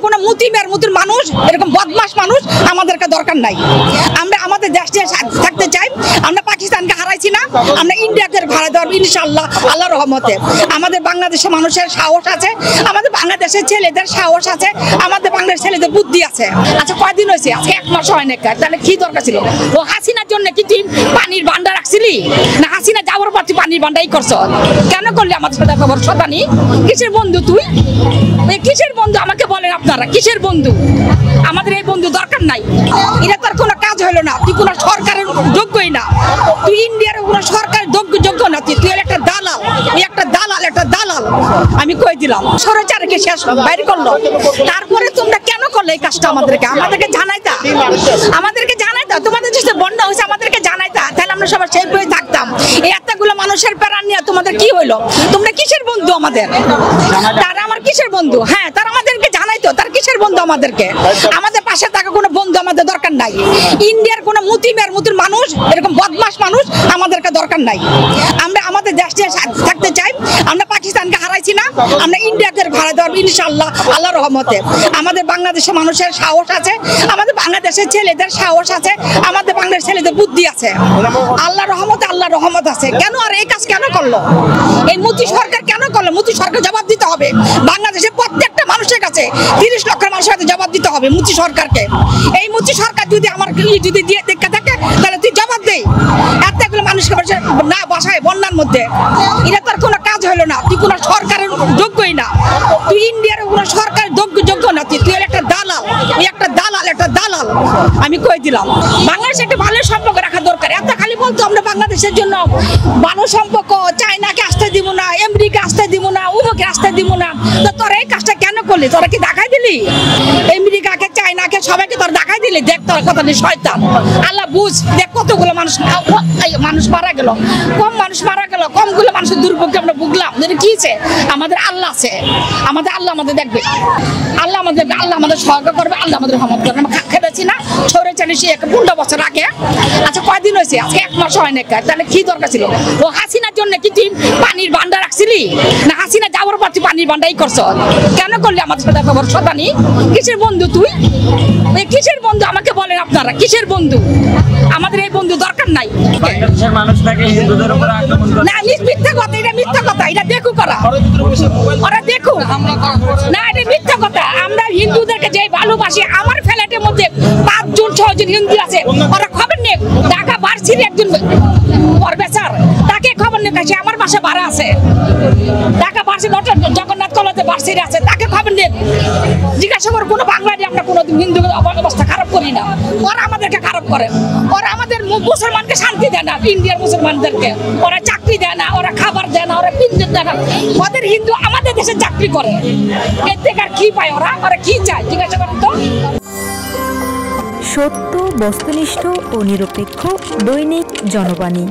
ইন্ডিয়ার কোনো মুতিমের মতুর মানুষ, এরকম বদমাশ মানুষ আমাদেরকে দরকার নাই। আমরা আমাদের দেশে থাকতে চাই। আমরা পাকিস্তানকে হারাইছি না, আমরা ইন্ডিয়াকে ভাড়া দেওয়ার ইনশাআল্লাহ, আল্লাহর রহমতে। আমাদের বাংলাদেশের মানুষের সাহস আছে, আমাদের বাংলাদেশের ছেলেদের সাহস আছে, আমাদের বাংলাদেশের ছেলেদের বুদ্ধি আছে। আচ্ছা কয়দিন হয়েছে? আজকে 1 মাস হয় না। তাহলে কি দরকার ছিল? ও হাসিনার জন্য কি তুই পানির ভান্ডার রাখছিলি? না হাসিনা যাওয়ার পর তুই পানির ভান্ডারই করছ? কেন করলি আমাদের সাথে খবর শতানি? কিসের বন্ধু তুই? কিসের বন্ধু আমাকে বলেন আপনারা? কিসের বন্ধু? আমাদের এই বন্ধু দরকার নাই। এটা তোর কোনো কাজ হলো না। তুই কোনো সরকারের যোগ্যই না। তুই ইন্ডিয়ার কোনো সরকারের যোগ্য না। তুই একটা দালাল, একটা দালাল। আমি কই দিলাম সরকারকে শেষ বাইরে করলো। তারপরে তোমরা কেন করলে এই কাজটা? আমাদেরকে জানাইতা, তোমাদের দেশে বন্যা হয়েছে আমাদেরকে জানাইতা, তাহলে আমরা সবাই সেই বই থাকতাম। এই এতগুলো মানুষের প্রাণ নিয়ে তোমাদের কি হইলো? তোমরা কিসের বন্ধু আমাদের? তারা আমার কিসের বন্ধু? হ্যাঁ, তারা আমাদেরকে জানাইতো। তার কিসের বন্ধু আমাদেরকে? আমাদের পাশে থাকা কোনো বন্ধু আমাদের দরকার নাই। ইন্ডিয়ার কোনো মুতিমের মতুর মানুষ, এরকম বদমাশ মানুষ আমাদেরকে দরকার নাই। আমরা আমাদের দেশে থাকতে চাই। আমরা পাকিস্তানকে হারাইছি না, আমরা ইন্ডিয়াকে ভাড়া দেওয়ার ইনশাআল্লাহ, আল্লাহর রহমতে। আমাদের বাংলাদেশের মানুষের সাহস আছে, আমাদের বাংলাদেশের ছেলেদের সাহস আছে, আমাদের বাংলাদেশের ছেলেদের বুদ্ধি আছে। আল্লাহর রহমত আছে। কেন আর এই কাজ কেন করলো? এই মুতি সরকার কেন করলো? মুতি সরকার জবাব দিতে হবে। বাংলাদেশের প্রত্যেকটা মানুষের কাছে 30 লক্ষ মানুষের কাছে জবাব দিতে হবে মুতি সরকারকে। এই মুতি সরকার যদি আমার যদি দিয়ে দেখতে থাকে, তাহলে তুই জবাব দে। এতগুলো মানুষকে না বাসায় বন্যার মধ্যে, এটা তোর কোনো কাজ হলো না। তুই কোনো সরকারের যোগ্যই না। তুই ইন্ডিয়ার কোনো সরকারের যোগ্য না। তুই একটা দালাল, একটা দালাল। আমি কই দিলাম বাংলাদেশে একটা ভালো সম্পর্ক রাখা দরকার। এত খালি বলতো আমরা বাংলাদেশের জন্য ভালো সম্পর্ক, চায়নাকে আসতে দিব না, আমেরিকা আসতে দিব না, উমুকে আসতে দিব না। তো তোরা এই কাজটা কেন করলি? তোরা কি দেখাই দিলি আমেরিকাকে, চায়নাকে, সবাইকে তোরা দেখাই দিলি? দেখ তোর কথা নেই শয়তান। আল্লাহ বুঝ, দেখ কতগুলো মানুষ মারা গেল, কম মানুষ মারা গেল, কমগুলো মানুষের দুর্ভোগে আমরা ভুগলাম। কি হয়েছে? আমাদের আল্লাহ আছে, আমাদের আল্লাহ আমাদের দেখবে, আল্লাহ আমাদের সহায়তা করবে, আল্লাহ আমাদের রহমত করবে। আমরা খেতেছি না ছড়ে চালিয়েছি 15 বছর আগে। আচ্ছা কয়দিন হয়েছে? আজকে 1 মাস হয় না। তাহলে কি দরকার ছিল? ও হাসিনার জন্য কি তুই পানির ভান্ডার রাখছিলি? না হাসিনা যাওয়ার পর তুই পানির ভান্ডারই করছ? কেন করলি আমাদের সাথে খবর শতানি? কিসের বন্ধু তুই? কিসের বন্ধু আমাকে বলেন আপনারা? কিসের বন্ধু? আমাদের এই বন্ধু দরকার নাই। বাংলাদেশের মানুষটাকে হিন্দুদের উপর আক্রমণ করে না, মিথ্যা কথা। এটা দেখো করা, ওরা দেখো না, এটা মিথ্যা কথা। আমরা হিন্দুদেরকে যে ভালোবাসি, আমার ফ্ল্যাটের মধ্যে 5 জন 6 জন হিন্দু আছে, ওরা খবর নেই। ঢাকা ভার্সিটির একজন প্রফেসর, তাকে খবর নেই, সে আমার বাসা ভাড়া আছে। ঢাকা ভার্সিটি জগন্নাথ কলেজে ভার্সিটি আছে, তাকে খবর নেই। জিজ্ঞাসা করে কোনো বাংলাদেশে আমরা কোনো হিন্দু অবস্থা খারাপ করি না। ওরা আমাদেরকে খারাপ করে। ওরা আমাদের মুসলমানকে শান্তি দেয় না, ইন্ডিয়ার মুসলমানদেরকে ওরা চাকরি দেয় না, ওরা খাবার দেয় না, ওরা পিঞ্জর দেয় না। ওদের হিন্দু আমাদের দেশে চাকরি করে, এর থেকে আর কি পায়? ওরা কি চায়? জিজ্ঞাসা করেন তো। সত্য, বস্তুনিষ্ঠ ও নিরপেক্ষ দৈনিক জনবাণী।